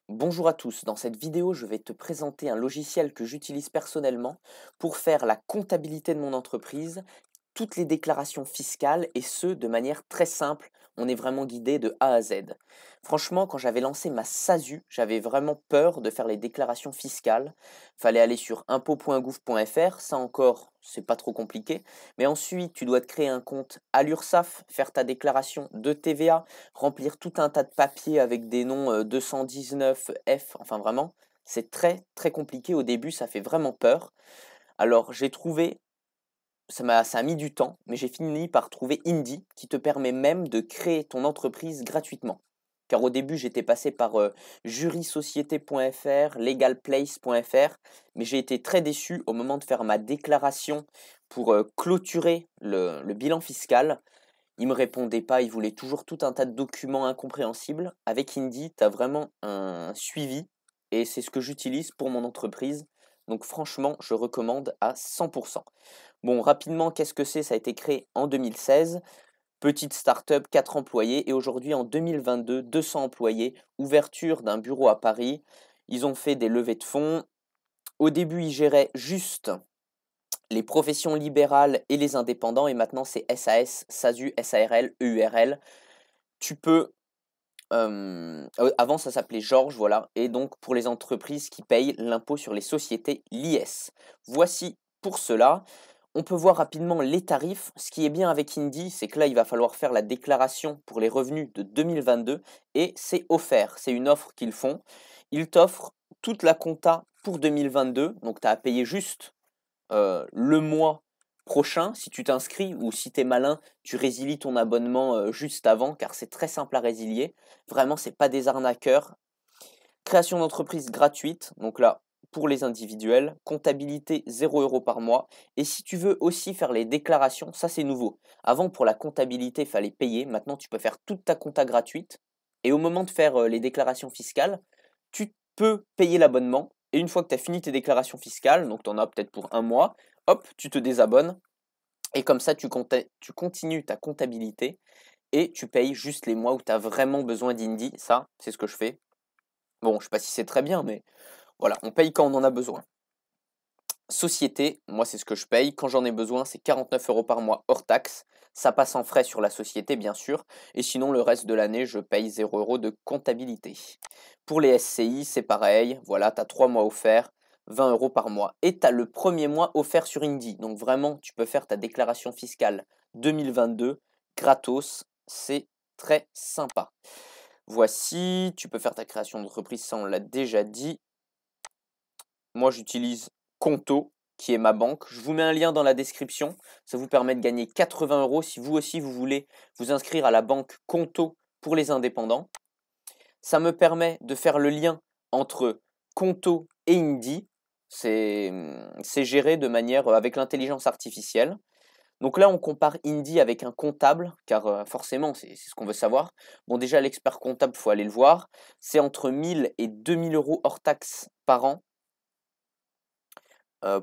Bonjour à tous, dans cette vidéo je vais te présenter un logiciel que j'utilise personnellement pour faire la comptabilité de mon entreprise, toutes les déclarations fiscales et ce de manière très simple. On est vraiment guidé de A à Z. Franchement, quand j'avais lancé ma SASU, j'avais vraiment peur de faire les déclarations fiscales. Fallait aller sur impôts.gouv.fr, ça encore, c'est pas trop compliqué. Mais ensuite, tu dois te créer un compte à l'URSSAF, faire ta déclaration de TVA, remplir tout un tas de papiers avec des noms 219F, enfin vraiment, c'est très très compliqué. Au début, ça fait vraiment peur. Alors, j'ai trouvé ça a mis du temps, mais j'ai fini par trouver Indy, qui te permet même de créer ton entreprise gratuitement. Car au début, j'étais passé par jurisociété.fr, legalplace.fr, mais j'ai été très déçu au moment de faire ma déclaration pour clôturer le bilan fiscal. Il me répondait pas, il voulait toujours tout un tas de documents incompréhensibles. Avec Indy, tu as vraiment un suivi et c'est ce que j'utilise pour mon entreprise. Donc franchement, je recommande à 100%. Bon, rapidement, qu'est-ce que c'est? Ça a été créé en 2016. Petite start-up, 4 employés. Et aujourd'hui, en 2022, 200 employés. Ouverture d'un bureau à Paris. Ils ont fait des levées de fonds. Au début, ils géraient juste les professions libérales et les indépendants. Et maintenant, c'est SAS, SASU, SARL, EURL. Tu peux... avant, ça s'appelait Georges, voilà. Et donc, pour les entreprises qui payent l'impôt sur les sociétés, l'IS. Voici pour cela. On peut voir rapidement les tarifs. Ce qui est bien avec Indy, c'est que là, il va falloir faire la déclaration pour les revenus de 2022 et c'est offert. C'est une offre qu'ils font. Ils t'offrent toute la compta pour 2022. Donc, tu as à payer juste le mois prochain si tu t'inscris ou si tu es malin, tu résilies ton abonnement juste avant car c'est très simple à résilier. Vraiment, c'est pas des arnaqueurs. Création d'entreprise gratuite, donc là, pour les individuels, comptabilité 0 € par mois. Et si tu veux aussi faire les déclarations, ça c'est nouveau. Avant, pour la comptabilité, il fallait payer. Maintenant, tu peux faire toute ta compta gratuite. Et au moment de faire les déclarations fiscales, tu peux payer l'abonnement. Et une fois que tu as fini tes déclarations fiscales, donc tu en as peut-être pour un mois, hop, tu te désabonnes. Et comme ça, tu continues ta comptabilité et tu payes juste les mois où tu as vraiment besoin d'Indy. Ça, c'est ce que je fais. Bon, je ne sais pas si c'est très bien, mais voilà, on paye quand on en a besoin. Société, moi c'est ce que je paye. Quand j'en ai besoin, c'est 49 € par mois hors taxe. Ça passe en frais sur la société, bien sûr. Et sinon, le reste de l'année, je paye 0 € de comptabilité. Pour les SCI, c'est pareil. Voilà, tu as 3 mois offerts, 20 € par mois. Et tu as le premier mois offert sur Indy. Donc vraiment, tu peux faire ta déclaration fiscale 2022 gratos. C'est très sympa. Voici, tu peux faire ta création d'entreprise, ça on l'a déjà dit. Moi, j'utilise Conto, qui est ma banque. Je vous mets un lien dans la description. Ça vous permet de gagner 80 € si vous aussi vous voulez vous inscrire à la banque Conto pour les indépendants. Ça me permet de faire le lien entre Conto et Indy. C'est géré de manière avec l'intelligence artificielle. Donc là, on compare Indy avec un comptable, car forcément, c'est ce qu'on veut savoir. Bon, déjà, l'expert comptable, il faut aller le voir. C'est entre 1000 et 2000 € hors taxes par an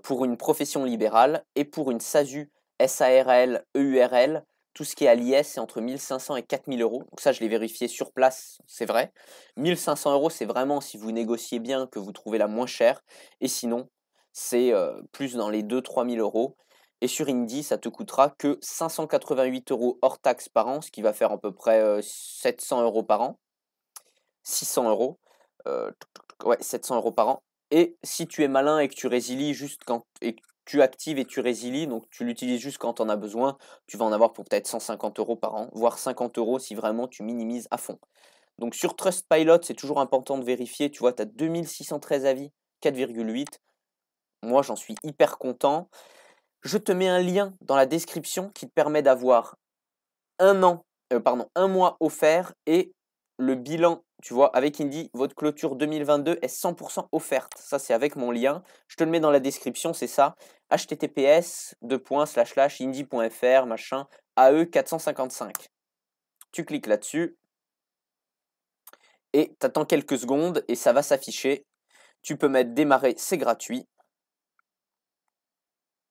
pour une profession libérale et pour une SASU, SARL, EURL, tout ce qui est à l'IS, c'est entre 1500 et 4000 €. Donc ça, je l'ai vérifié sur place, c'est vrai. 1500 €, c'est vraiment si vous négociez bien que vous trouvez la moins chère. Et sinon, c'est plus dans les 2 000 à 3 000 €. Et sur Indy, ça te coûtera que 588 € hors taxes par an, ce qui va faire à peu près 700 € par an. 600 €, ouais, 700 € par an. Et si tu es malin et que tu résilies juste quand et que tu actives et tu résilies, donc tu l'utilises juste quand tu en as besoin, tu vas en avoir pour peut-être 150 € par an, voire 50 € si vraiment tu minimises à fond. Donc sur Trustpilot, c'est toujours important de vérifier, tu vois, tu as 2613 avis, 4,8. Moi, j'en suis hyper content. Je te mets un lien dans la description qui te permet d'avoir un mois offert et le bilan, tu vois, avec Indy, votre clôture 2022 est 100% offerte. Ça, c'est avec mon lien. Je te le mets dans la description, c'est ça. https://indy.fr, machin, AE 455. Tu cliques là-dessus et tu attends quelques secondes et ça va s'afficher. Tu peux mettre démarrer, c'est gratuit.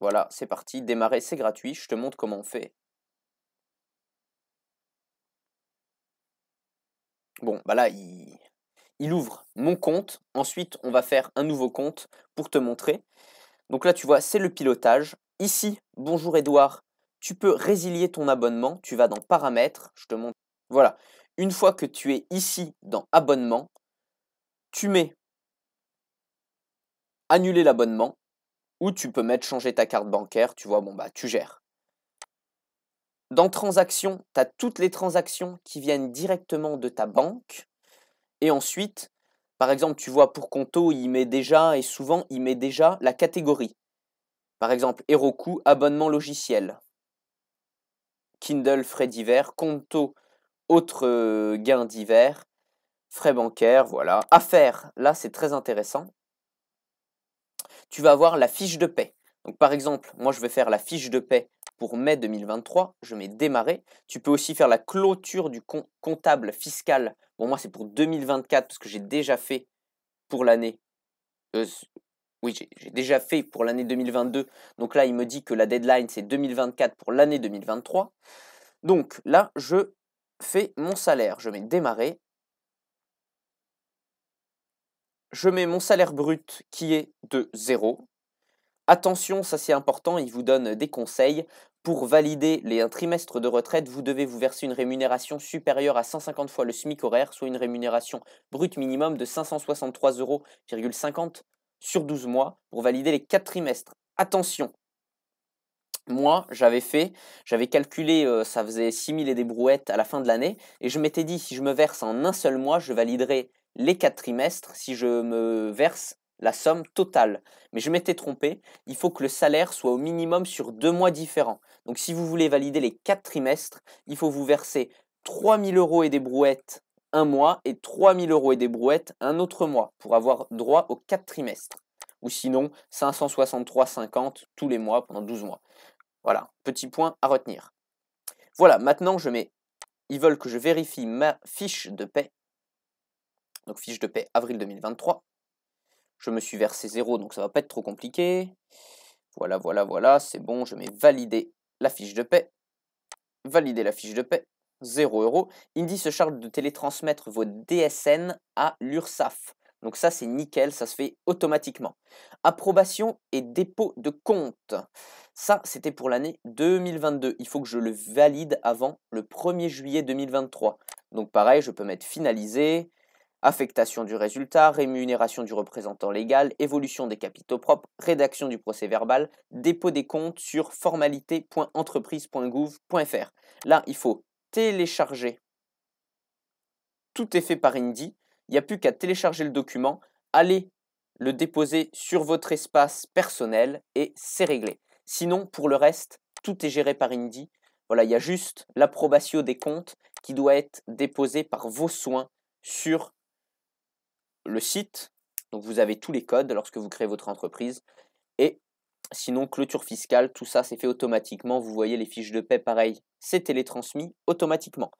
Voilà, c'est parti. Démarrer, c'est gratuit. Je te montre comment on fait. Bon, bah là, il ouvre mon compte. Ensuite, on va faire un nouveau compte pour te montrer. Donc là, tu vois, c'est le pilotage. Ici, bonjour Edouard, tu peux résilier ton abonnement. Tu vas dans paramètres, je te montre. Voilà, une fois que tu es ici dans abonnement, tu mets annuler l'abonnement ou tu peux mettre changer ta carte bancaire. Tu vois, bon, bah, tu gères. Dans transactions, tu as toutes les transactions qui viennent directement de ta banque. Et ensuite, par exemple, tu vois, pour Conto, il met déjà, et souvent, il met déjà la catégorie. Par exemple, Heroku, abonnement logiciel. Kindle, frais divers. Conto, autres gains divers. Frais bancaires, voilà. Affaires, là, c'est très intéressant. Tu vas avoir la fiche de paie. Donc, par exemple, moi, je vais faire la fiche de paie pour mai 2023. Je mets démarrer. Tu peux aussi faire la clôture du comptable fiscal. Bon, moi, c'est pour 2024 parce que j'ai déjà fait pour l'année. Oui, j'ai déjà fait pour l'année 2022. Donc là, il me dit que la deadline, c'est 2024 pour l'année 2023. Donc là, je fais mon salaire. Je mets démarrer. Je mets mon salaire brut qui est de 0. Attention, ça c'est important, il vous donne des conseils. Pour valider un trimestre de retraite, vous devez vous verser une rémunération supérieure à 150 fois le SMIC horaire, soit une rémunération brute minimum de 563,50 € sur 12 mois pour valider les 4 trimestres. Attention, moi j'avais calculé, ça faisait 6 000 et des brouettes à la fin de l'année, et je m'étais dit si je me verse en un seul mois, je validerai les 4 trimestres si je me verse la somme totale. Mais je m'étais trompé, il faut que le salaire soit au minimum sur 2 mois différents. Donc si vous voulez valider les 4 trimestres, il faut vous verser 3 000 € et des brouettes un mois et 3 000 € et des brouettes un autre mois pour avoir droit aux 4 trimestres. Ou sinon 563,50 tous les mois pendant 12 mois. Voilà, petit point à retenir. Voilà, maintenant ils veulent que je vérifie ma fiche de paie. Donc fiche de paie avril 2023. Je me suis versé 0, donc ça va pas être trop compliqué. Voilà, voilà, voilà, c'est bon, je mets valider la fiche de paie. Valider la fiche de paie, 0 €. Indy se charge de télétransmettre vos DSN à l'URSSAF. Donc ça, c'est nickel, ça se fait automatiquement. Approbation et dépôt de compte. Ça, c'était pour l'année 2022. Il faut que je le valide avant le 1er juillet 2023. Donc pareil, je peux mettre finaliser, affectation du résultat, rémunération du représentant légal, évolution des capitaux propres, rédaction du procès-verbal, dépôt des comptes sur formalité.entreprise.gouv.fr. Là, il faut télécharger. Tout est fait par Indy. Il n'y a plus qu'à télécharger le document, aller le déposer sur votre espace personnel et c'est réglé. Sinon, pour le reste, tout est géré par Indy. Voilà, il y a juste l'approbation des comptes qui doit être déposée par vos soins sur le site. Donc vous avez tous les codes lorsque vous créez votre entreprise. Et sinon, clôture fiscale, tout ça c'est fait automatiquement. Vous voyez les fiches de paie, pareil, c'est télétransmis automatiquement.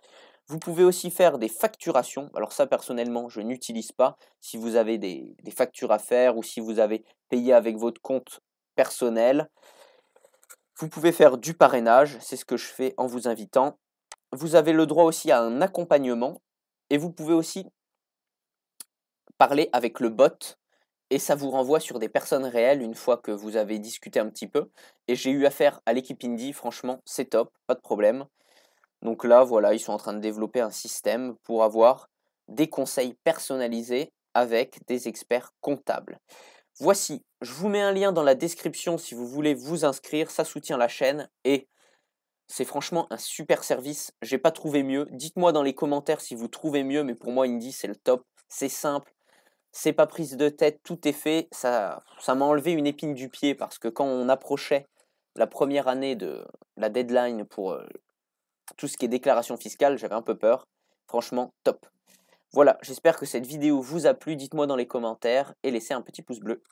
Vous pouvez aussi faire des facturations. Alors ça, personnellement, je n'utilise pas. Si vous avez des factures à faire ou si vous avez payé avec votre compte personnel, vous pouvez faire du parrainage. C'est ce que je fais en vous invitant. Vous avez le droit aussi à un accompagnement et vous pouvez aussi parler avec le bot et ça vous renvoie sur des personnes réelles une fois que vous avez discuté un petit peu. Et j'ai eu affaire à l'équipe Indy, franchement, c'est top, pas de problème. Donc là, voilà, ils sont en train de développer un système pour avoir des conseils personnalisés avec des experts comptables. Voici, je vous mets un lien dans la description si vous voulez vous inscrire, ça soutient la chaîne et c'est franchement un super service. J'ai pas trouvé mieux. Dites-moi dans les commentaires si vous trouvez mieux, mais pour moi, Indy, c'est le top. C'est simple, c'est pas prise de tête, tout est fait. Ça m'a enlevé une épine du pied parce que quand on approchait la première année de la deadline pour tout ce qui est déclaration fiscale, j'avais un peu peur. Franchement, top. Voilà, j'espère que cette vidéo vous a plu. Dites-moi dans les commentaires et laissez un petit pouce bleu.